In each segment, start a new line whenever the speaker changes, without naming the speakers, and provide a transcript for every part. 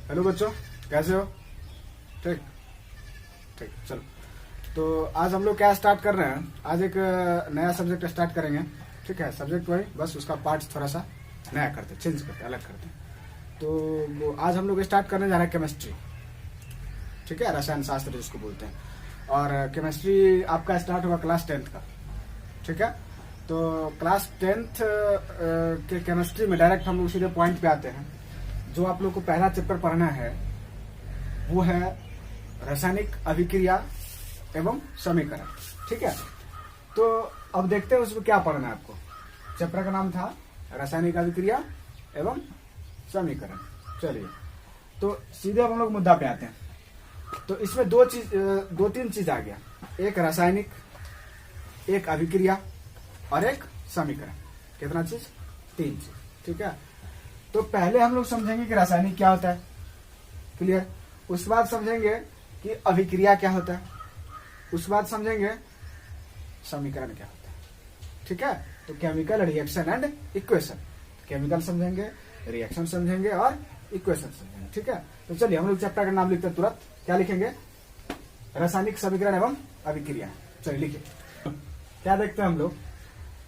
Hello बच्चों, कैसे हो? ठीक ठीक, चलो। तो आज हम लोग क्या स्टार्ट कर रहे हैं? आज एक नया सब्जेक्ट स्टार्ट करेंगे। ठीक है, सब्जेक्ट वही, बस उसका पार्ट थोड़ा सा नया करते, चेंज करते, अलग करते। तो आज हम लोग स्टार्ट करने जा रहे हैं केमिस्ट्री। ठीक है, रसायन शास्त्र जिसको बोलते हैं। और केमिस्ट्री आपका स्टार्ट होगा क्लास 10th का। ठीक है, तो क्लास 10th के केमिस्ट्री में डायरेक्ट हम लोग सीधे पॉइंट पे आते हैं। जो आप लोग को पहला चैप्टर पढ़ना है वो है रासायनिक अभिक्रिया एवं समीकरण। ठीक है, तो अब देखते हैं उसमें क्या पढ़ना है आपको। चैप्टर का नाम था रासायनिक अभिक्रिया एवं समीकरण। चलिए, तो सीधे हम लोग मुद्दा पे आते हैं। तो इसमें दो तीन चीज आ गया, एक रासायनिक, एक अभिक्रिया और एक समीकरण। कितना चीज? 3 चीज। ठीक है, तो पहले हम लोग समझेंगे कि रासायनिक क्या होता है, क्लियर। उसके बाद समझेंगे कि अभिक्रिया क्या होता है, उसके बाद समझेंगे समीकरण क्या होता है। ठीक है, तो chemical reaction and equation, chemical समझेंगे, रिएक्शन समझेंगे और इक्वेशन समझेंगे। ठीक है, तो चलिए हम लोग चैप्टर का नाम लिखते हैं तुरंत। क्या लिखेंगे? रासायनिक समीकरण एवं अभिक्रिया। चलिए लिखिए, क्या देखते हैं हम लोग?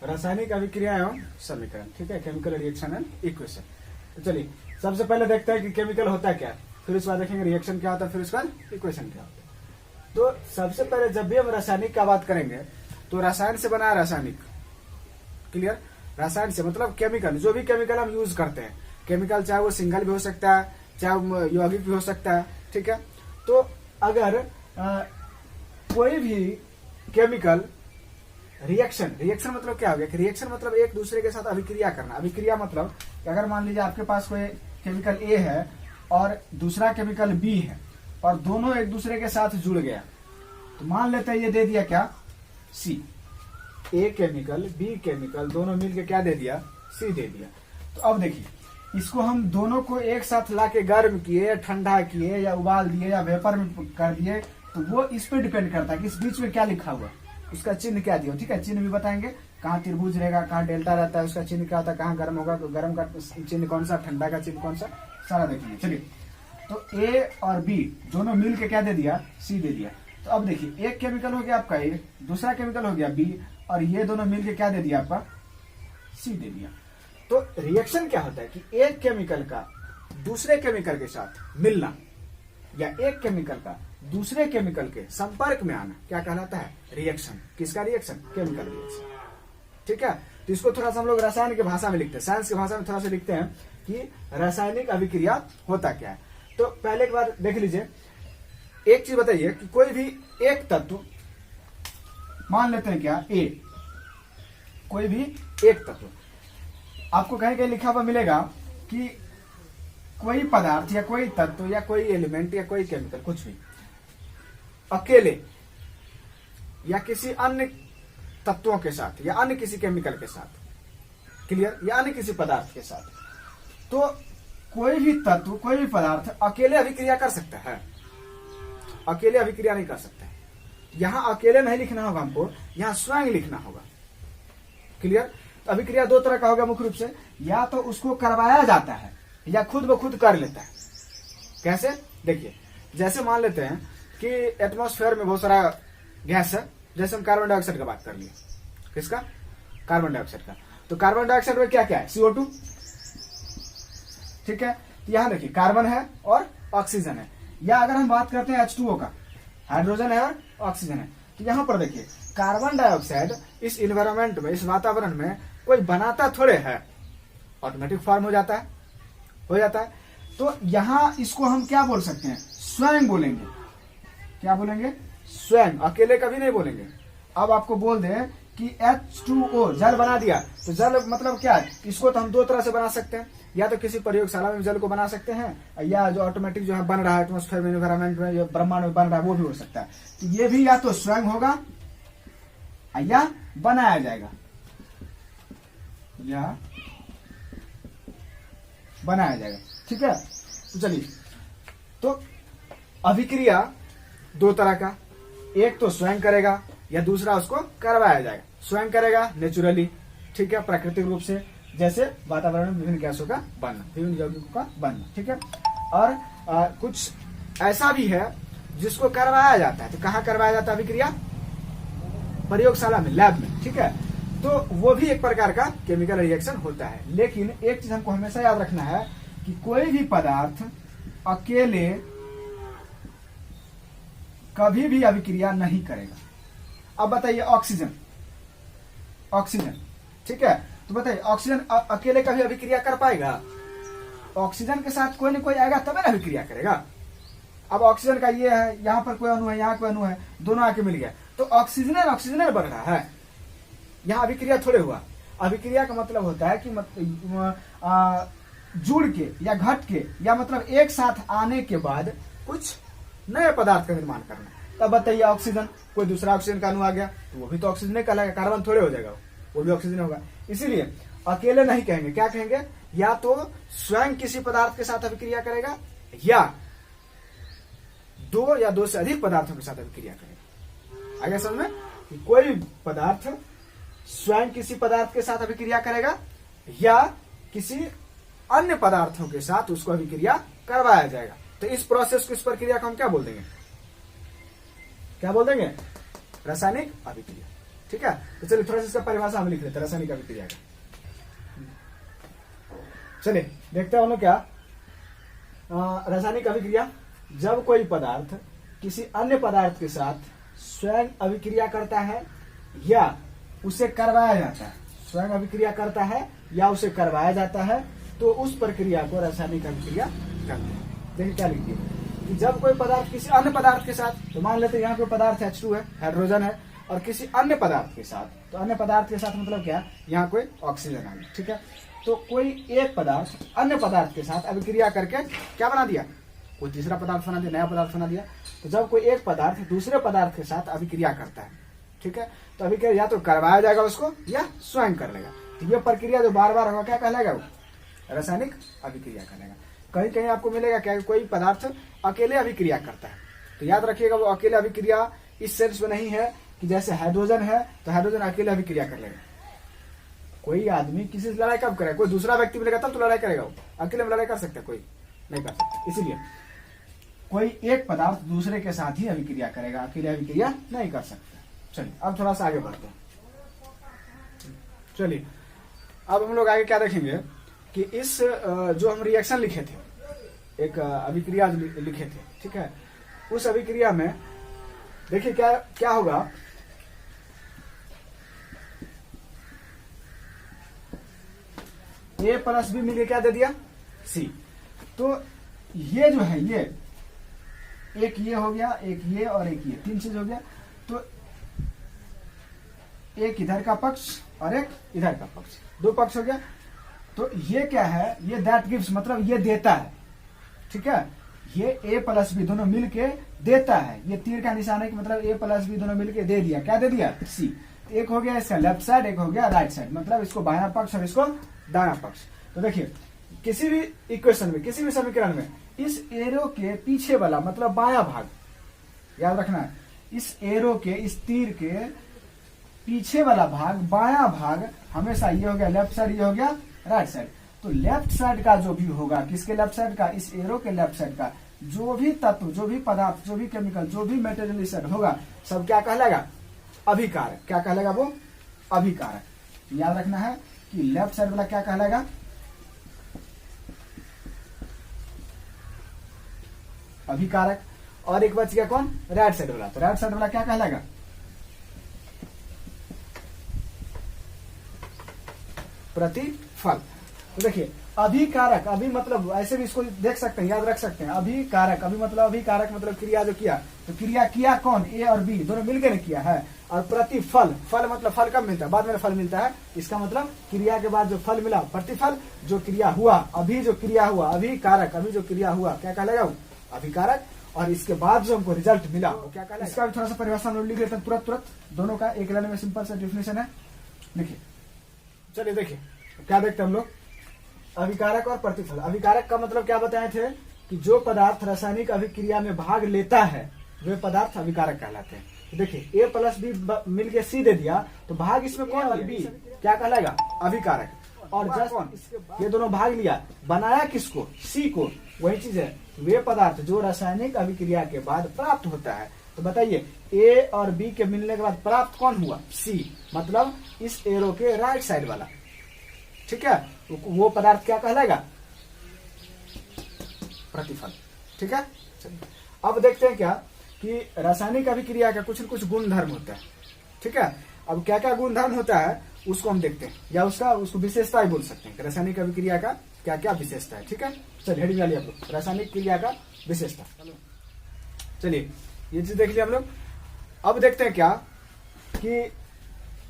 रासायनिक अभिक्रिया एवं समीकरण। ठीक है, केमिकल रिएक्शन एंड इक्वेशन। तो चलिए सबसे पहले देखते हैं कि केमिकल होता है क्या, फिर उसके बाद देखेंगे रिएक्शन क्या होता है, फिर उसके बाद इक्वेशन क्या होता है। तो सबसे पहले जब भी हम रासायनिक का बात करेंगे तो रसायन से बना है रासायनिक, क्लियर। रसायन से मतलब केमिकल, जो भी केमिकल हम यूज करते हैं, केमिकल चाहे वो सिंगल भी हो सकता है, चाहे यौगिक भी हो सकता है। ठीक है, तो अगर कोई भी केमिकल रिएक्शन मतलब क्या हो गया कि रिएक्शन मतलब एक दूसरे के साथ अभिक्रिया करना। अभिक्रिया मतलब कि अगर मान लीजिए आपके पास कोई केमिकल ए है और दूसरा केमिकल बी है और दोनों एक दूसरे के साथ जुड़ गया, तो मान लेते हैं ये दे दिया क्या? सी। ए केमिकल बी केमिकल दोनों मिलके क्या दे दिया? सी दे दिया। तो अब देखिए, इसको हम दोनों को एक साथ लाके गर्म किए, ठंडा किए, या उबाल दिए, या वेपर में कर दिए, तो वो इस पे डिपेंड करता है कि इस बीच में क्या लिखा हुआ, उसका चिन्ह क्या दिया। ठीक है, चिन्ह भी बताएंगे, कहाँ त्रिभुज रहेगा, कहाँ डेल्टा रहता है, उसका चिन्ह क्या होता है, कहाँ गर्म होगा तो गर्म का चिन्ह कौन सा, ठंडा का चिन्ह कौन सा, सारा देखेंगे। चलिए, तो ए और बी दोनों मिल के क्या दे दिया? सी दे दिया। तो अब देखिए, एक केमिकल हो गया आपका ए, दूसरा केमिकल हो गया बी, और ये दोनों मिलके क्या दे दिया आपका? सी दे दिया। तो रिएक्शन क्या होता है कि एक केमिकल का दूसरे केमिकल के साथ मिलना, या एक केमिकल का दूसरे केमिकल के संपर्क में आना, क्या कहलाता है? रिएक्शन। किसका रिएक्शन? Chemical reaction. ठीक है, तो इसको थोड़ा सा हम लोग रसायन की भाषा में लिखते हैं, साइंस की भाषा में थोड़ा सा लिखते हैं कि रासायनिक अभिक्रिया होता क्या है। तो पहले एक बार देख लीजिए, एक चीज बताइए कि कोई भी एक तत्व, मान लेते हैं क्या ए, कोई भी एक तत्व, आपको कहीं कहीं लिखा हुआ मिलेगा कि कोई पदार्थ या कोई तत्व या कोई एलिमेंट या कोई केमिकल, कुछ भी अकेले या किसी अन्य तत्वों के साथ या अन्य किसी केमिकल के साथ, क्लियर, या अन्य किसी पदार्थ के साथ, तो कोई भी तत्व कोई भी पदार्थ अकेले अभिक्रिया कर सकता है, अकेले अभिक्रिया नहीं कर सकता है। यहां अकेले नहीं लिखना होगा हमको, यहां स्वयं लिखना होगा, क्लियर। तो अभिक्रिया दो तरह का होगा मुख्य रूप से, या तो उसको करवाया जाता है या खुद ब खुद कर लेता है। कैसे? देखिए, जैसे मान लेते हैं कि एटमॉस्फेयर में बहुत सारा गैस है, जैसे हम कार्बन डाइऑक्साइड का बात कर लिए। किसका? कार्बन डाइऑक्साइड का। तो कार्बन डाइऑक्साइड में क्या क्या है? CO2। ठीक है, तो यहां देखिए कार्बन है और ऑक्सीजन है। या अगर हम बात करते हैं H2O का, हाइड्रोजन है और ऑक्सीजन है। तो यहां पर देखिए, कार्बन डाइऑक्साइड इस इन्वायरमेंट में, इस वातावरण में कोई बनाता थोड़े है, ऑटोमेटिक फॉर्म हो जाता है, तो यहां इसको हम क्या बोल सकते हैं? स्वयं बोलेंगे। क्या बोलेंगे? स्वयं, अकेले कभी नहीं बोलेंगे। अब आपको बोल दें कि H2O जल बना दिया, तो जल मतलब क्या है? इसको तो हम दो तरह से बना सकते हैं, या तो किसी प्रयोगशाला में जल को बना सकते हैं, या जो ऑटोमेटिक जो है बन रहा है एटमॉस्फेयर में, एनवायरमेंट में, जो ब्रह्मांड में बन रहा है वो भी हो सकता है। तो ये भी या तो स्वयं होगा या बनाया जाएगा, या बनाया जाएगा। ठीक है, तो चलिए, तो अभिक्रिया दो तरह का, एक तो स्वयं करेगा या दूसरा उसको करवाया जाएगा। स्वयं करेगा नेचुरली, ठीक है, प्राकृतिक रूप से, जैसे वातावरण में विभिन्न गैसों का बनना, विभिन्न यौगिकों का बनना। ठीक है, और कुछ ऐसा भी है जिसको करवाया जाता है। तो कहाँ करवाया जाता है अभिक्रिया? प्रयोगशाला में, लैब में, ठीक है। तो वो भी एक प्रकार का केमिकल रिएक्शन होता है। लेकिन एक चीज हमको हमेशा याद रखना है कि कोई भी पदार्थ अकेले कभी भी अभिक्रिया नहीं करेगा। अब बताइए ऑक्सीजन, ऑक्सीजन, ठीक है, तो बताइए ऑक्सीजन अकेले कभी अभिक्रिया कर पाएगा? ऑक्सीजन के साथ कोई न कोई आएगा तब ना अभिक्रिया करेगा। अब ऑक्सीजन का ये है, यहाँ पर कोई अणु है, यहाँ कोई अणु है, दोनों आके मिल गया तो ऑक्सीजन ऑक्सीजन बन रहा है। यहाँ अभिक्रिया थोड़े हुआ। अभिक्रिया का मतलब होता है कि जुड़ के या घट के या मतलब एक साथ आने के बाद कुछ नए पदार्थ का निर्माण करना। तब बताइए ऑक्सीजन, कोई दूसरा ऑक्सीजन का अणु आ गया तो वो भी तो ऑक्सीजन कहलाएगा, कार्बन थोड़े हो जाएगा, वो भी ऑक्सीजन होगा। इसीलिए अकेले नहीं कहेंगे, क्या कहेंगे? या तो स्वयं किसी पदार्थ के साथ अभिक्रिया करेगा या दो या दो से अधिक पदार्थों के साथ अभिक्रिया करेगा। आगे समझ में कि कोई पदार्थ स्वयं किसी पदार्थ के साथ अभिक्रिया करेगा या किसी अन्य पदार्थों के साथ उसको अभिक्रिया करवाया जाएगा। तो इस प्रोसेस को, इस प्रक्रिया को हम क्या बोल देंगे? क्या बोल देंगे? रासायनिक अभिक्रिया, ठीक है। तो चलिए थोड़ा सा इसका परिभाषा हम लिख लेते हैं रासायनिक अभिक्रिया का। चलिए देखते हैं हम लोग क्या रासायनिक अभिक्रिया, जब कोई पदार्थ किसी अन्य पदार्थ के साथ स्वयं अभिक्रिया करता है या उसे करवाया जाता है, स्वयं अभिक्रिया करता है या उसे करवाया जाता है, तो उस प्रक्रिया को रासायनिक अभिक्रिया कहते हैं। देखिए क्या लिखिए कि जब कोई पदार्थ किसी अन्य पदार्थ के साथ, तो मान लेते हैं यहाँ कोई पदार्थ H2 है, हाइड्रोजन है, और किसी अन्य पदार्थ के साथ, तो अन्य पदार्थ के साथ मतलब क्या? यहाँ कोई ऑक्सीजन आ गया, ठीक है। तो कोई एक पदार्थ अन्य पदार्थ के साथ अभिक्रिया करके क्या बना दिया? कोई तीसरा पदार्थ बना दिया, नया पदार्थ बना दिया। तो जब कोई एक पदार्थ दूसरे पदार्थ के साथ अभिक्रिया करता है, ठीक है, तो अभिक्रिया या तो करवाया जाएगा उसको या स्वयं कर लेगा। तो ये प्रक्रिया जो बार बार होगा क्या कहलाएगा? वो रासायनिक अभिक्रिया कहलाएगा। कहीं कहीं आपको मिलेगा क्या कोई पदार्थ अकेले अभिक्रिया करता है, तो याद रखिएगा वो अकेले अभिक्रिया इस सेंस में नहीं है कि जैसे हाइड्रोजन है तो हाइड्रोजन अकेले अभिक्रिया कर लेगा। कोई आदमी किसी से लड़ाई कब करेगा? कोई दूसरा व्यक्ति मिलेगा तब तो लड़ाई करेगा। वो अकेले में लड़ाई कर सकता है? कोई नहीं कर सकता। इसीलिए कोई एक पदार्थ दूसरे के साथ ही अभिक्रिया करेगा, अकेले अभिक्रिया नहीं कर सकता। चलिए अब थोड़ा सा आगे बढ़ते हैं। चलिए अब हम लोग आगे क्या देखेंगे कि इस जो हम रिएक्शन लिखे थे, एक अभिक्रिया लिखे थे, ठीक है, उस अभिक्रिया में देखिए क्या क्या होगा। A प्लस बी मिलकर क्या दे दिया? C। तो ये जो है ये एक ये हो गया, एक ये और एक ये, तीन चीज हो गया। तो एक इधर का पक्ष और एक इधर का पक्ष, दो पक्ष हो गया। तो ये क्या है? ये दैट गिव्स, मतलब ये देता है, ठीक है। ये A प्लस बी दोनों मिलके देता है। ये तीर का निशान है कि मतलब A प्लस बी दोनों मिलके दे दिया। क्या दे दिया? C। एक हो गया इसका लेफ्ट साइड, एक हो गया राइट साइड, मतलब इसको बायां पक्ष और इसको दायां पक्ष। तो देखिए किसी भी इक्वेशन में, किसी भी समीकरण में इस एरो के पीछे वाला मतलब बायां भाग, याद रखना है, इस एरो के, इस तीर के पीछे वाला भाग, बायां भाग हमेशा ये हो गया लेफ्ट साइड, ये हो गया राइट साइड। तो लेफ्ट साइड का जो भी होगा, किसके लेफ्ट साइड का? इस एरो के लेफ्ट साइड का जो भी तत्व, जो भी पदार्थ, जो भी केमिकल, जो भी मेटेरियल इस साइड होगा, सब क्या कहलाएगा? अभिकारक। क्या कहलाएगा? वो अभिकारक। याद रखना है कि लेफ्ट साइड वाला क्या कहलाएगा? अभिकारक। और एक बच गया कौन? राइट साइड वाला। तो राइट साइड वाला क्या कहलाएगा? प्रतिफल। तो देखिए अभिकारक, अभी मतलब ऐसे भी इसको देख सकते हैं, याद रख सकते हैं। अभिकारक, अभी मतलब अभिकारक मतलब क्रिया जो किया, तो क्रिया किया कौन? ए और बी दोनों मिलकर ने किया है। और प्रतिफल, फल मतलब फल कब मिलता है? बाद में फल मिलता है। इसका मतलब क्रिया के बाद जो फल मिला, प्रतिफल, जो क्रिया हुआ, अभी जो क्रिया हुआ, अभिकारक, अभी जो क्रिया हुआ, क्या कहलाएगा? अभिकारक। और इसके बाद जो हमको रिजल्ट मिला वो क्या कहलाएगा? इसका भी थोड़ा सा परिभाषा हम लोग लिख लेते हैं तुरंत, दोनों का एक लाइन में सिंपल सा डेफिनेशन है, लिखिए। चलिए देखिए क्या देखते हैं हम लोग, अभिकारक और प्रतिफल। अभिकारक का मतलब क्या बताए थे कि जो पदार्थ रासायनिक अभिक्रिया में भाग लेता है वे पदार्थ अभिकारक कहलाते हैं। तो देखिए A प्लस बी मिलके C दे दिया, तो भाग इसमें कौन? बी। क्या कहलाएगा? अभिकारक। और जस्ट ये दोनों भाग लिया, बनाया किसको? सी को। वही चीज है, वे पदार्थ जो रासायनिक अभिक्रिया के बाद प्राप्त होता है। तो बताइए, ए और बी के मिलने के बाद प्राप्त कौन हुआ? सी, मतलब इस एरो के राइट साइड वाला। ठीक है, वो पदार्थ क्या कहलाएगा? प्रतिफल। ठीक है, अब देखते हैं क्या कि रासायनिक अभिक्रिया का कुछ न कुछ गुण धर्म होता है। ठीक है, अब क्या क्या गुण धर्म होता है उसको हम देखते हैं, या उसको विशेषता ही बोल सकते हैं। रासायनिक अभिक्रिया का क्या क्या विशेषता है। ठीक है, चलिए हेडिंग डालिए आप लोग, रासायनिक क्रिया का विशेषता। चलिए ये चीज देख लिया हम लोग। अब देखते हैं क्या कि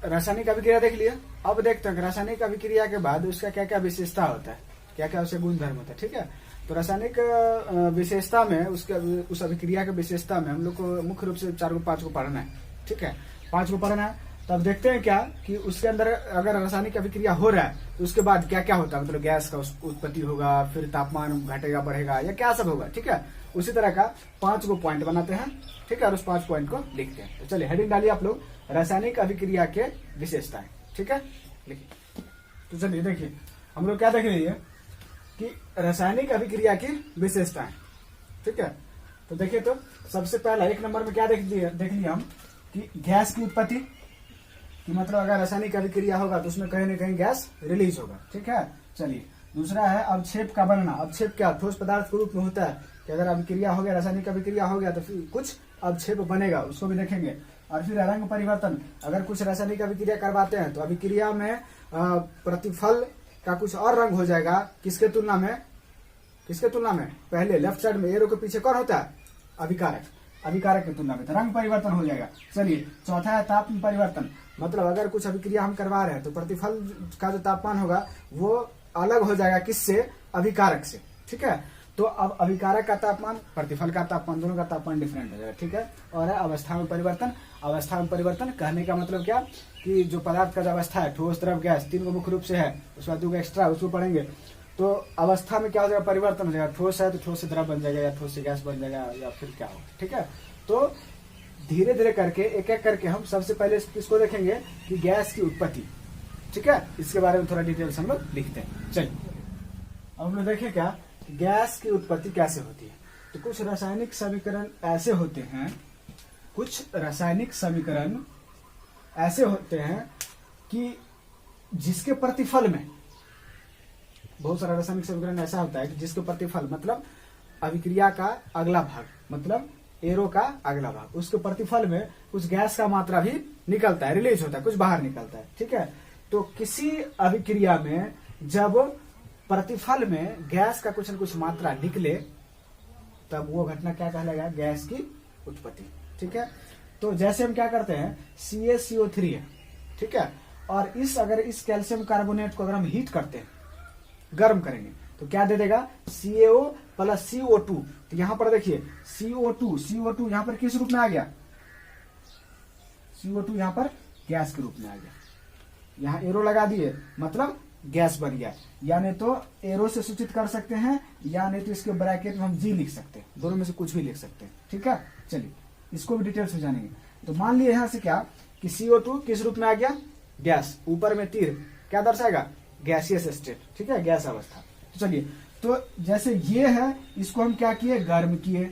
रासायनिक अभिक्रिया देख लिया, अब देखते हैं रासायनिक अभिक्रिया के बाद उसका क्या क्या विशेषता होता है, क्या क्या उसके गुण धर्म होता है। ठीक है, तो रासायनिक विशेषता में उस अभिक्रिया के विशेषता में हम लोग को मुख्य रूप से 4 को 5 को पढ़ना है। ठीक है, 5 को पढ़ना है। तब देखते हैं क्या कि उसके अंदर अगर रासायनिक अभिक्रिया हो रहा है तो उसके बाद क्या क्या होता है, मतलब गैस का उत्पत्ति होगा, फिर तापमान घटेगा बढ़ेगा, या क्या सब होगा। ठीक है, उसी तरह का 5 को पॉइंट बनाते हैं। ठीक है, और उस 5 पॉइंट को लिखते हैं। तो चलिए हेडिंग डालिए आप लोग, रासायनिक अभिक्रिया के विशेषताएं। ठीक है, लिखिए। तो चलिए देखिए हम लोग क्या देख रहे हैं कि रासायनिक अभिक्रिया की विशेषताएं। ठीक है, तो देखिए, तो सबसे पहला 1 नंबर में क्या देख लिया हम कि गैस की उत्पत्ति, कि मतलब अगर रासायनिक अभिक्रिया होगा तो उसमें कहीं न कहीं गैस रिलीज होगा। ठीक है, चलिए दूसरा है अवक्षेप का बनना। अवक्षेप क्या? ठोस पदार्थ के रूप में होता है कि अगर अभिक्रिया हो गया, रासायनिक अभिक्रिया हो गया तो फिर कुछ अवक्षेप बनेगा, उसको भी देखेंगे। और फिर रंग परिवर्तन, अगर कुछ रासायनिक अभिक्रिया करवाते हैं तो अभिक्रिया में प्रतिफल का कुछ और रंग हो जाएगा। किसके तुलना में? पहले लेफ्ट साइड में एरो के पीछे कौन होता है? अभिकारक की तुलना में तो रंग परिवर्तन हो जाएगा। चलिए चौथा है ताप परिवर्तन, मतलब अगर कुछ अभिक्रिया हम करवा रहे हैं तो प्रतिफल का जो तापमान होगा वो अलग हो जाएगा। किससे? अभिकारक से। ठीक है, तो अब अभिकारक का तापमान, प्रतिफल का तापमान, दोनों का तापमान डिफरेंट हो जाएगा। ठीक है, और है अवस्था में परिवर्तन। अवस्था में परिवर्तन कहने का मतलब क्या कि जो पदार्थ का जो अवस्था है, ठोस, द्रव, गैस, 3 को मुख्य रूप से है, उसके बाद 2 एक्स्ट्रा उसको पढ़ेंगे। तो अवस्था में क्या हो जाएगा? परिवर्तन हो जाएगा। ठोस है तो ठोस से द्रव बन जाएगा, या ठोस से गैस बन जाएगा, या फिर क्या होगा। ठीक है, तो धीरे धीरे करके एक एक करके हम सबसे पहले किसको देखेंगे कि गैस की उत्पत्ति। ठीक है, इसके बारे में थोड़ा डिटेल्स हम लोग लिखते हैं। चलिए अब हम लोग देखें क्या गैस की उत्पत्ति कैसे होती है। तो कुछ रासायनिक समीकरण ऐसे होते हैं कि जिसके प्रतिफल में, बहुत सारा रासायनिक समीकरण ऐसा होता है कि जिसके प्रतिफल मतलब अभिक्रिया का अगला भाग, मतलब एरो का अगला भाग, उसके प्रतिफल में कुछ गैस का मात्रा भी निकलता है, रिलीज होता है, कुछ बाहर निकलता है। ठीक है, तो किसी अभिक्रिया में जब प्रतिफल में गैस का कुछ न कुछ मात्रा निकले तब वो घटना क्या कहलाएगा? गैस की उत्पत्ति। ठीक है, तो जैसे हम क्या करते हैं, CaCO3 है। ठीक है, और अगर इस कैल्शियम कार्बोनेट को अगर हम हीट करते हैं, गर्म करेंगे, तो क्या दे देगा? CaO plus CO2। तो यहां पर देखिए CO2 यहां पर किस रूप में आ गया? CO2 यहां पर गैस के रूप में आ गया। यहां एरो लगा दिए, मतलब गैस बन गया। या नहीं तो एरो से सूचित कर सकते हैं, या नहीं तो इसके ब्रैकेट में हम G लिख सकते हैं, दोनों में से कुछ भी लिख सकते हैं। ठीक है, चलिए इसको भी डिटेल्स में जानेंगे। तो मान लिए यहां से क्या कि CO2 किस रूप में आ गया? गैस। ऊपर में तीर क्या दर्शाएगा? Gaseous state. ठीक है, गैस अवस्था। तो चलिए, तो जैसे ये है, इसको हम क्या किए? गर्म किए।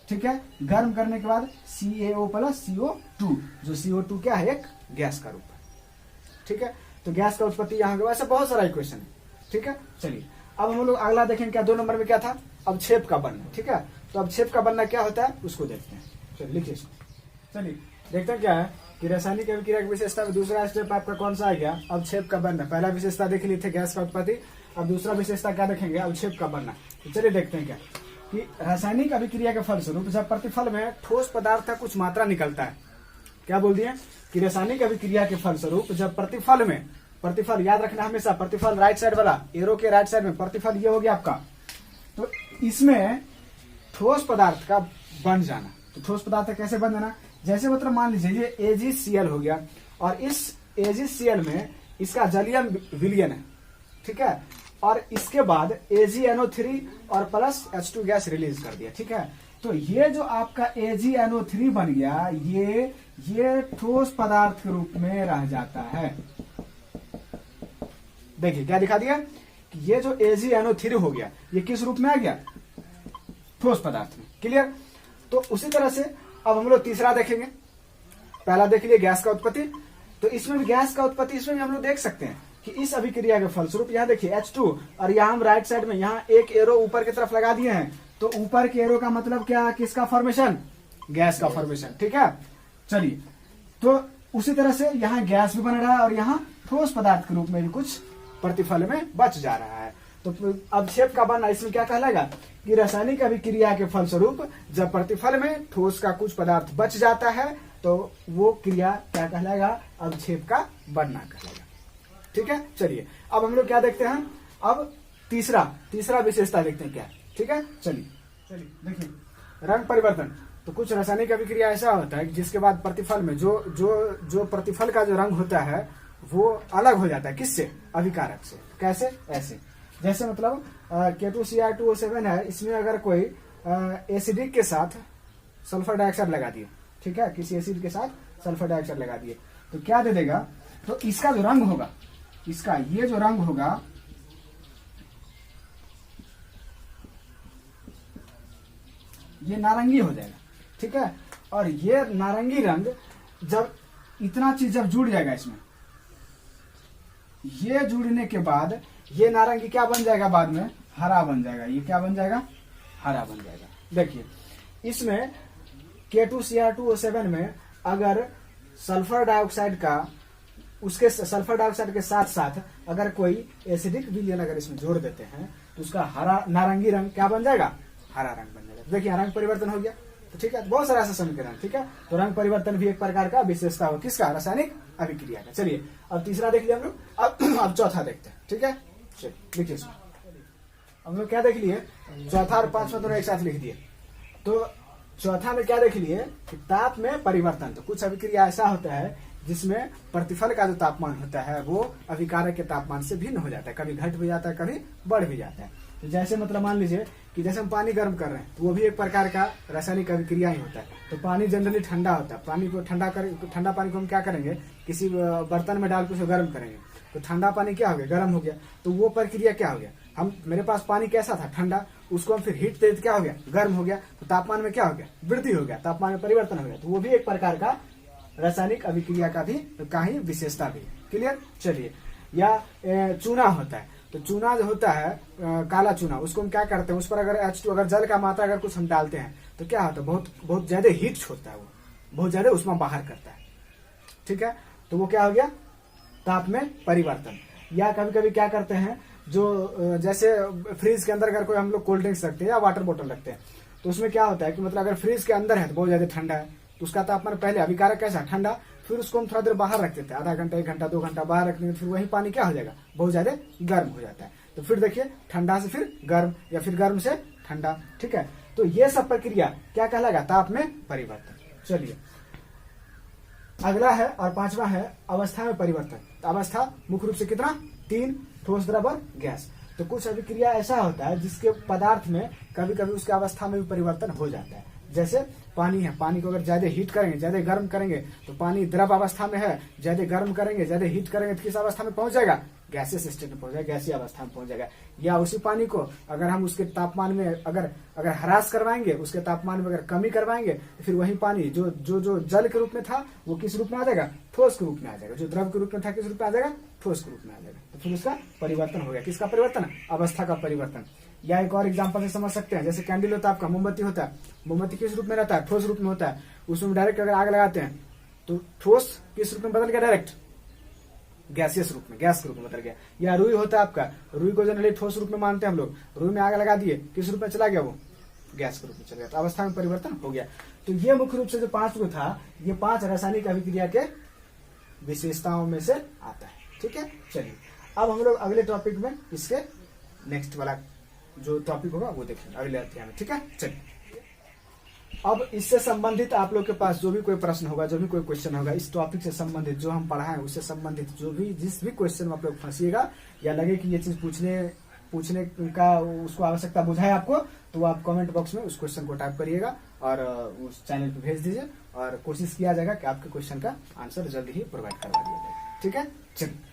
ठीक है, गर्म करने के बाद CaO प्लस CO2, जो CO2 क्या है? एक गैस का रूप है। ठीक है, तो गैस का उत्पत्ति यहाँ के वैसे बहुत सारा इक्वेशन है। ठीक है, चलिए अब हम लोग अगला देखेंगे क्या 2 नंबर में क्या था? अवक्षेप का बनना। ठीक है, तो अवक्षेप का बनना क्या होता है उसको देखते हैं। चलिए लिखिए इसको। चलिए देखते हैं क्या है कि रासायनिक अभिक्रिया की विशेषता में दूसरा स्टेप आपका कौन सा आ गया? अवक्षेप का बनना। पहला विशेषता देख लिए थे गैस का उत्पत्ति, अब दूसरा विशेषता क्या देखेंगे? अवक्षेप का बनना। तो चलिए देखते हैं क्या कि रासायनिक अभिक्रिया के फलस्वरूप जब प्रतिफल में ठोस पदार्थ का कुछ मात्रा निकलता है, क्या बोल दिए कि रासायनिक अभिक्रिया के फलस्वरूप जब प्रतिफल याद रखना हमेशा, प्रतिफल राइट साइड वाला, एरो के राइट साइड में प्रतिफल ये हो गया आपका। तो इसमें ठोस पदार्थ का बन जाना। तो ठोस पदार्थ का कैसे बन जाना? जैसे मतलब मान लीजिए ये AgCl हो गया, और इस AgCl में इसका जलीय विलयन है। ठीक है, और इसके बाद AgNO3 और प्लस H2 गैस रिलीज कर दिया। ठीक है, तो ये जो आपका AgNO3 बन गया, ये ठोस पदार्थ के रूप में रह जाता है। देखिए क्या दिखा दिया कि ये जो AgNO3 हो गया, ये किस रूप में आ गया, ठोस पदार्थ में। क्लियर। तो उसी तरह से अब हम लोग तीसरा देखेंगे। पहला देख लिए गैस का उत्पत्ति, तो इसमें भी गैस का उत्पत्ति इसमें भी हम लोग देख सकते हैं कि इस अभिक्रिया के फलस्वरूप यहाँ देखिए H2, और यहाँ हम राइट साइड में यहाँ एक एरो ऊपर की तरफ लगा दिए हैं, तो ऊपर के एरो का मतलब क्या, किसका फॉर्मेशन, गैस का फॉर्मेशन। ठीक है, चलिए। तो उसी तरह से यहाँ गैस भी बन रहा है और यहाँ ठोस पदार्थ के रूप में भी कुछ प्रतिफल में बच जा रहा है। तो अवक्षेप का बनना इसमें क्या कहलाएगा कि रासायनिक अभिक्रिया के फलस्वरूप जब प्रतिफल में ठोस का कुछ पदार्थ बच जाता है तो वो क्रिया क्या कहलाएगा, अवक्षेप का बनना कहलाएगा। ठीक है, चलिए अब हम लोग क्या देखते हैं, अब तीसरा विशेषता देखते हैं क्या। ठीक है, चलिए देखिए रंग परिवर्तन। तो कुछ रासायनिक अभिक्रिया ऐसा होता है कि जिसके बाद प्रतिफल में जो प्रतिफल का जो रंग होता है वो अलग हो जाता है, किससे, अभिकारक से। कैसे, ऐसे जैसे मतलब K2Cr2O7 है, इसमें अगर कोई एसिडिक के साथ सल्फर डाइऑक्साइड लगा दिए, ठीक है, किसी एसिड के साथ सल्फर डाइऑक्साइड लगा दिए, तो क्या दे देगा, तो इसका जो रंग होगा, इसका ये जो रंग होगा ये नारंगी हो जाएगा। ठीक है, और ये नारंगी रंग जब इतना चीज जब जुड़ जाएगा इसमें, ये जुड़ने के बाद ये नारंगी क्या बन जाएगा, बाद में हरा बन जाएगा। ये क्या बन जाएगा, हरा बन जाएगा। देखिए इसमें K2Cr2O7 में अगर सल्फर डाइऑक्साइड का, उसके सल्फर डाइऑक्साइड के साथ साथ अगर कोई एसिडिक विलयन अगर इसमें जोड़ देते हैं तो उसका हरा नारंगी रंग क्या बन जाएगा, हरा रंग बन जाएगा। देखिए रंग परिवर्तन हो गया। तो ठीक है, बहुत सारा ऐसा समीकरण। ठीक है, तो रंग परिवर्तन भी एक प्रकार का विशेषता हो किसका, रासायनिक अभिक्रिया का। चलिए अब तीसरा देख लिया हम लोग, अब चौथा देखते हैं। ठीक है, चलिए देखिए इसमें हम लोग क्या देख लिए, चौथा और पांचवा दोनों एक साथ लिख दिए। तो चौथा में क्या देख लिए कि ताप में परिवर्तन। तो कुछ अभिक्रिया ऐसा होता है जिसमें प्रतिफल का जो तापमान होता है वो अभिकारक के तापमान से भिन्न हो जाता है, कभी घट भी जाता है, कभी बढ़ भी जाता है। तो जैसे मतलब मान लीजिए कि जैसे हम पानी गर्म कर रहे हैं तो वो भी एक प्रकार का रासायनिक अभिक्रिया ही होता है। तो पानी जनरली ठंडा होता है, पानी को ठंडा पानी को हम क्या करेंगे, किसी बर्तन में डाल के उसे गर्म करेंगे, तो ठंडा पानी क्या हो गया, गर्म हो गया। तो वो प्रक्रिया क्या हो गया, हम मेरे पास पानी कैसा था, ठंडा, उसको हम फिर हीट दे क्या हो गया, गर्म हो गया। तो तापमान में क्या हो गया, वृद्धि हो गया, तापमान में परिवर्तन हो गया। तो वो भी एक प्रकार का रासायनिक अभिक्रिया का ही विशेषता भी। क्लियर। चलिए, या चूना होता है। तो चूना जो होता है काला चूना, उसको हम क्या करते हैं, उस पर अगर H2 अगर जल का मात्रा अगर कुछ हम डालते हैं तो क्या होता है, बहुत ज्यादा हीट छोड़ता है, वो बहुत ज्यादा उसमें बाहर करता है। ठीक है, तो वो क्या हो गया, ताप में परिवर्तन। या कभी कभी क्या करते हैं, जो जैसे फ्रिज के अंदर अगर कोई हम लोग कोल्ड ड्रिंक्स रखते हैं या वाटर बोतल रखते हैं, तो उसमें क्या होता है कि मतलब अगर फ्रिज के अंदर है तो बहुत ज्यादा ठंडा है, तो उसका तापमान पहले अभिकारक कैसा, ठंडा, फिर उसको हम थोड़ा देर बाहर रख देते हैं, आधा घंटा, 1 घंटा, 2 घंटा बाहर रखने में फिर वही पानी क्या हो जाएगा, बहुत ज्यादा गर्म हो जाता है। तो फिर देखिए ठंडा से फिर गर्म या फिर गर्म से ठंडा। ठीक है, तो ये सब प्रक्रिया क्या कहलाएगा, ताप में परिवर्तन। चलिए अगला है और पांचवा है अवस्था में परिवर्तन। तो अवस्था मुख्य रूप से कितना, 3, ठोस, द्रव और गैस। तो कुछ अभिक्रिया ऐसा होता है जिसके पदार्थ में कभी कभी उसके अवस्था में भी परिवर्तन हो जाता है। जैसे पानी है, पानी को अगर ज्यादा हीट करेंगे, ज्यादा गर्म करेंगे तो पानी द्रव अवस्था में है, ज्यादा गर्म करेंगे, ज्यादा हीट करेंगे तो किस अवस्था में पहुंच जाएगा, गैसियस स्टेट में पहुंच जाएगा, गैसीय अवस्था में पहुंच जाएगा। या उसी पानी को अगर हम उसके तापमान में अगर ह्रास करवाएंगे, उसके तापमान में अगर कमी करवाएंगे तो फिर वही पानी जो जल के रूप में था वो किस रूप में आ जाएगा, ठोस के रूप में आ जाएगा। जो द्रव के रूप में था किस रूप में आ जाएगा, ठोस के रूप में आ जाएगा। तो फिर उसका परिवर्तन हो गया, किसका परिवर्तन, अवस्था का परिवर्तन। या एक और एग्जांपल से समझ सकते हैं, जैसे कैंडल होता है आपका, मोमबत्ती होता है, मोमबत्ती किस रूप में रहता है, ठोस रूप में होता है। उसमें डायरेक्ट अगर आग लगाते हैं तो ठोस किस रूप में बदल गया, डायरेक्ट गैसियस रूप में, गैस के रूप में बदल गया। या रुई होता है आपका, रुई को जनरली ठोस रूप में मानते हैं हम लोग, रुई में आग लगा दिए, किस रूप में चला गया, वो गैस के रूप में चला गया। तो अवस्था में परिवर्तन हो गया। तो ये मुख्य रूप से जो 5 को था, ये 5 रासायनिक अभिक्रिया के विशेषताओं में से आता है। ठीक है, चलिए अब हम लोग अगले टॉपिक में इसके नेक्स्ट वाला जो टॉपिक होगा वो देखेंगे अगले अध्याय में। ठीक है, चलिए अब इससे संबंधित आप लोग के पास जो भी कोई प्रश्न होगा, जो भी कोई क्वेश्चन होगा, इस टॉपिक से संबंधित जो हम पढ़ाएं उससे संबंधित जो भी जिस भी क्वेश्चन में आप लोग फंसिएगा या लगे कि ये चीज पूछने का उसको आवश्यकता बुझाए आपको, तो आप कमेंट बॉक्स में उस क्वेश्चन को टाइप करिएगा और उस चैनल पे भेज दीजिए और कोशिश किया जाएगा कि आपके क्वेश्चन का आंसर जल्दी ही प्रोवाइड करवा दिया जाए। ठीक है, चलिए।